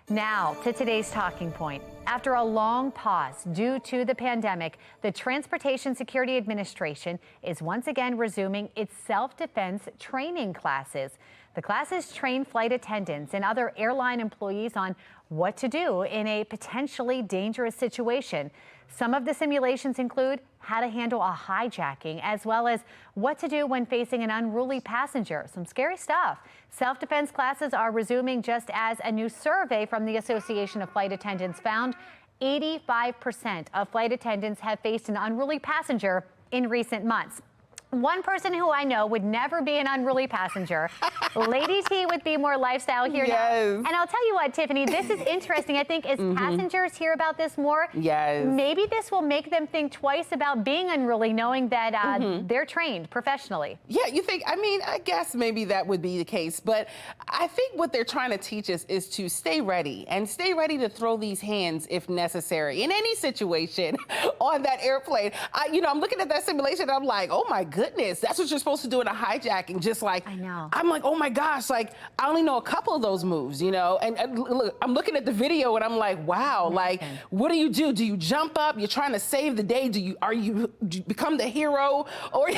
Now to today's talking point. After a long pause due to the pandemic, the Transportation Security Administration is once again resuming its self-defense training classes. The classes train flight attendants and other airline employees on what to do in a potentially dangerous situation. Some of the simulations include how to handle a hijacking, as well as what to do when facing an unruly passenger. Some scary stuff. Self-defense classes are resuming just as a new survey from the Association of Flight Attendants found 85% of flight attendants have faced an unruly passenger in recent months. One person who I know would never be an unruly passenger. Lady T with Be More Lifestyle here now. And I'll tell you what, Tiffany, this is interesting. I think as passengers hear about this more, maybe this will make them think twice about being unruly, knowing that they're trained professionally. Yeah, you think, I mean, I guess maybe that would be the case, but I think what they're trying to teach us is to stay ready and stay ready to throw these hands if necessary in any situation on that airplane. I'm looking at that simulation and I'm like, oh my goodness, that's what you're supposed to do in a hijacking. Just like, I know. I'm like, oh my gosh, like I only know a couple of those moves, and look, I'm looking at the video and I'm like, wow, like what do? Do you jump up? You're trying to save the day. Do you become the hero, or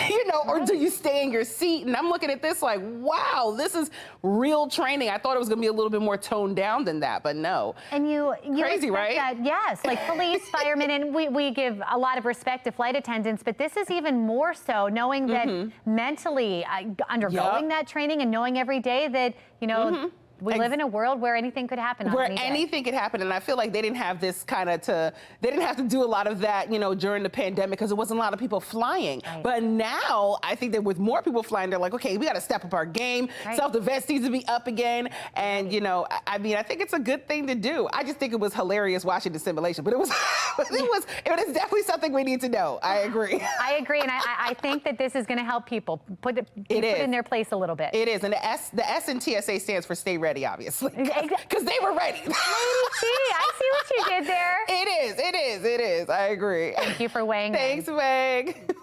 or do you stay in your seat? And I'm looking at this like, wow, this is real training. I thought it was gonna be a little bit more toned down than that, but no. And you crazy, right? That, yes, like police, firemen, and we give a lot of respect to flight attendants, but this is even more so, knowing that mentally undergoing that training and knowing every day that, we live in a world where anything could happen. Where anything could happen, and I feel like they didn't have this they didn't have to do a lot of that, during the pandemic because there wasn't a lot of people flying. Right. But now I think that with more people flying, they're like, okay, we got to step up our game. Right. Self-defense needs to be up again, and I mean, I think it's a good thing to do. I just think it was hilarious watching the simulation, but it was it is definitely something we need to know. I agree. I agree, and I think that this is going to help people put in their place a little bit. It is, and the S in TSA stands for stay ready, obviously, because they were ready. Lady T, I see what you did there. It is. I agree. Thank you for weighing in. Thanks, Meg.